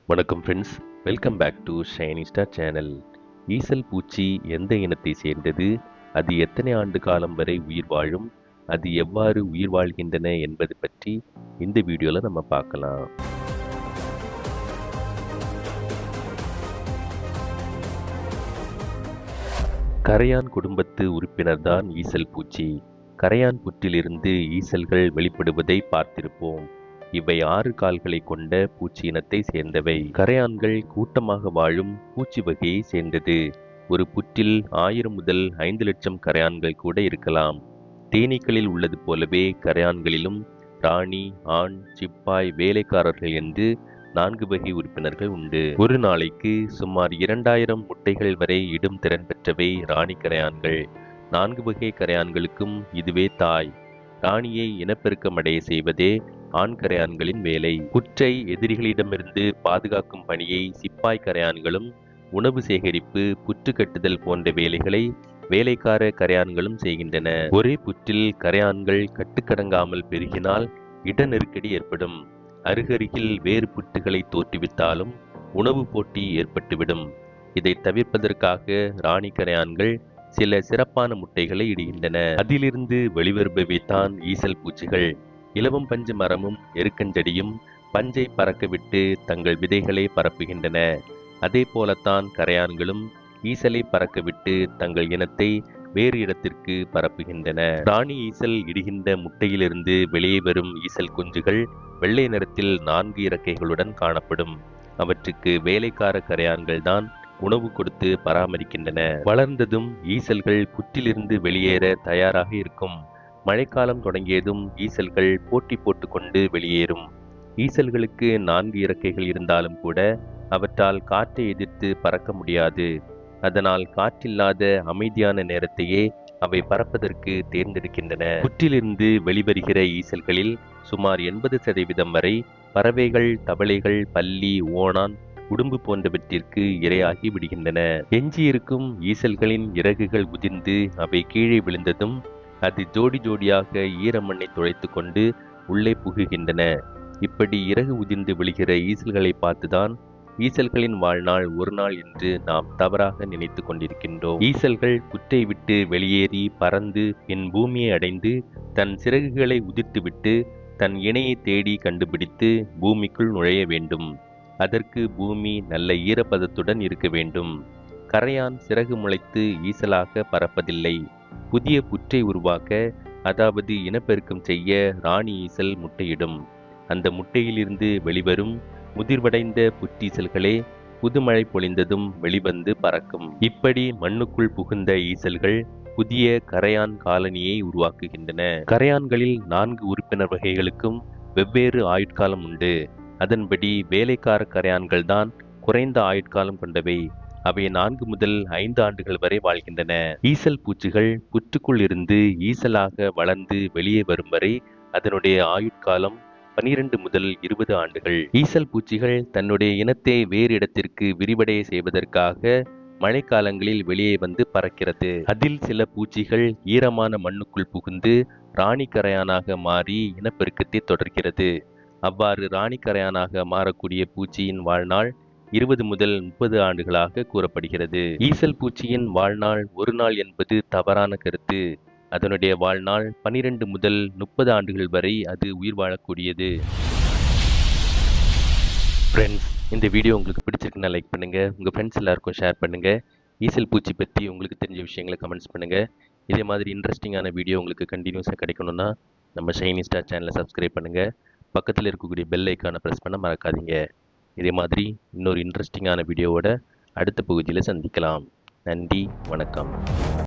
வணக்கம் friends, welcome back to shiny star channel. ஈசல் பூச்சி எந்த இனத்தை சேர்ந்தது, அது எத்தனை ஆண்டு காலம் வரை உயிர் வாழும், அது எவ்வாறு உயிர் வாழ்கின்றன என்பது பற்றி இந்த வீடியோவில் நம்ம பார்க்கலாம். கரையான் குடும்பத்து உறுப்பினர் தான் ஈசல் பூச்சி. கரையான் புற்றிலிருந்து ஈசல்கள் வெளிப்படுவதை பார்த்திருப்போம். இவை 6 கால்களை கொண்ட பூச்சி இனத்தை சேர்ந்தவை. கரையான்கள் கூட்டமாக வாழும் பூச்சி வகையை சேர்ந்தது. ஒரு புற்றில் 1000 முதல் 5 லட்சம் கரையான்கள் கூட இருக்கலாம். தேனீக்களில் உள்ளது போலவே கரையான்களிலும் ராணி, ஆண், சிப்பாய், வேலைக்காரர்கள் என்று 4 வகை உறுப்பினர்கள் உண்டு. ஒரு நாளைக்கு சுமார் 2000 முட்டைகள் வரை இடும் திறன் பெற்றவை ராணி கரையான்கள். 4 வகை கரையான்களுக்கும் இதுவே தாய். ராணியை இனப்பெருக்கமடைய செய்வதே ஆண் கரையான்களின் வேலை. புற்றை எதிரிகளிடமிருந்து பாதுகாக்கும் பணியை சிப்பாய் கரையான்களும், உணவு சேகரிப்பு, புற்று கட்டுதல் போன்ற வேலைகளை வேலைக்கார கரையான்களும் செய்கின்றன. ஒரே புற்றில் கரையான்கள் கட்டுக்கடங்காமல் பெருகினால் இட நெருக்கடி ஏற்படும். அருகருகில் வேறு புற்றுகளை தோற்றுவித்தாலும் உணவு போட்டி ஏற்பட்டுவிடும். இதை தவிர்ப்பதற்காக ராணி கரையான்கள் சில சிறப்பான முட்டைகளை இடுகின்றன. அதிலிருந்து வெளிவருபவை தான் ஈசல் பூச்சிகள். இலவம் பஞ்சு மரமும் எருக்கஞ்செடியும் பஞ்சை பறக்கவிட்டு தங்கள் விதைகளை பரப்புகின்றன. அதே போலத்தான் கரையான்களும் ஈசலை பறக்கவிட்டு தங்கள் இனத்தை வேறு இடத்திற்கு பரப்புகின்றன. ராணி ஈசல் இடுகின்ற முட்டையிலிருந்து வெளியே வரும் ஈசல் குஞ்சுகள் வெள்ளை நிறத்தில் 4 இறக்கைகளுடன் காணப்படும். அவற்றுக்கு வேலைக்கார கரையான்கள் தான் உணவு கொடுத்து பராமரிக்கின்றன. வளர்ந்ததும் ஈசல்கள் புற்றிலிருந்து வெளியேற தயாராக இருக்கும். மழைக்காலம் தொடங்கியதும் ஈசல்கள் போட்டி போட்டுக்கொண்டு வெளியேறும். ஈசல்களுக்கு 4 இறக்கைகள் இருந்தாலும் கூட அவற்றால் காற்றை எதிர்த்து பறக்க முடியாது. அதனால் காற்றில்லாத அமைதியான நேரத்தையே அவை பறப்பதற்கு தேர்ந்தெடுக்கின்றன. புற்றிலிருந்து வெளிவருகிற ஈசல்களில் சுமார் 80% வரை பறவைகள், தவளைகள், பல்லி, ஓணான், உடும்பு போன்றவற்றிற்கு இரையாகி விடுகின்றன. எஞ்சியிருக்கும் ஈசல்களின் இறகுகள் உதிர்ந்து அவை கீழே விழுந்ததும் அது ஜோடி ஜோடியாக ஈரமண்ணை துளைத்து கொண்டு உள்ளே புகுகின்றன. இப்படி இறகு உதிர்ந்து விழுகிற ஈசல்களை பார்த்துதான் ஈசல்களின் வாழ்நாள் ஒரு நாள் என்று நாம் தவறாக நினைத்து கொண்டிருக்கின்றோம். ஈசல்கள் புற்றை விட்டு வெளியேறி பறந்து பின் பூமியை அடைந்து தன் சிறகுகளை உதிர்த்துவிட்டு தன் இணையை தேடி கண்டுபிடித்து பூமிக்குள் நுழைய வேண்டும். அதற்கு பூமி நல்ல ஈரப்பதத்துடன் இருக்க வேண்டும். கரையான் சிறகு முளைத்து ஈசலாக பறப்பதில்லை. புதிய புற்றை உருவாக்க, அதாவது இனப்பெருக்கம் செய்ய ராணி ஈசல் முட்டையிடும். அந்த முட்டையிலிருந்து வெளிவரும் முதிர்வடைந்த புற்றீசல்களே புதுமழை பொழிந்ததும் வெளிவந்து பறக்கும். இப்படி மண்ணுக்குள் புகுந்த ஈசல்கள் புதிய கரையான் காலனியை உருவாக்குகின்றன. கரையான்களில் 4 உறுப்பினர் வகைகளுக்கும் வெவ்வேறு ஆயுட்காலம் உண்டு. அதன்படி வேலைக்கார கரையான்கள் தான் குறைந்த ஆயுட்காலம் கொண்டவை. அவை 4 முதல் 5 ஆண்டுகள் வரை வாழ்கின்றன. ஈசல் பூச்சிகள் புற்றுக்குள் இருந்து ஈசலாக வளர்ந்து வெளியே வரும் வரை அதனுடைய ஆயுட்காலம் 12 முதல் 20 ஆண்டுகள். ஈசல் பூச்சிகள் தன்னுடைய இனத்தை வேறு இடத்திற்கு விரிவடைய செய்வதற்காக மழைக்காலங்களில் வெளியே வந்து பறக்கிறது. அதில் சில பூச்சிகள் ஈரமான மண்ணுக்குள் புகுந்து ராணி கரையானாக மாறி இனப்பெருக்கத்தை தொடர்கிறது. அவ்வாறு ராணி கரையானாக மாறக்கூடிய பூச்சியின் வாழ்நாள் 20 முதல் 30 ஆண்டுகளாக கூறப்படுகிறது. ஈசல் பூச்சியின் வாழ்நாள் ஒரு நாள் என்பது தவறான கருத்து. அதனுடைய வாழ்நாள் 12 முதல் 30 ஆண்டுகள் வரை அது உயிர் வாழக்கூடியது. ஃப்ரெண்ட்ஸ், இந்த வீடியோ உங்களுக்கு பிடிச்சிருக்குன்னா லைக் பண்ணுங்க, உங்க ஃப்ரெண்ட்ஸ் எல்லாருக்கும் ஷேர் பண்ணுங்க. ஈசல் பூச்சி பற்றி உங்களுக்கு தெரிஞ்ச விஷயங்களை கமெண்ட்ஸ் பண்ணுங்க. இதே மாதிரி இன்ட்ரெஸ்டிங்கான வீடியோ உங்களுக்கு கண்டினியூஸாக கிடைக்கணும்னா நம்ம ஷைனி ஸ்டார் சேனலை சப்ஸ்கிரைப் பண்ணுங்க. பக்கத்தில் இருக்கக்கூடிய பெல் ஐக்கானை ப்ரெஸ் பண்ண மறக்காதீங்க. இதே மாதிரி இன்னொரு இன்ட்ரெஸ்டிங்கான வீடியோவோட அடுத்த பகுதியில் சந்திக்கலாம். நன்றி, வணக்கம்.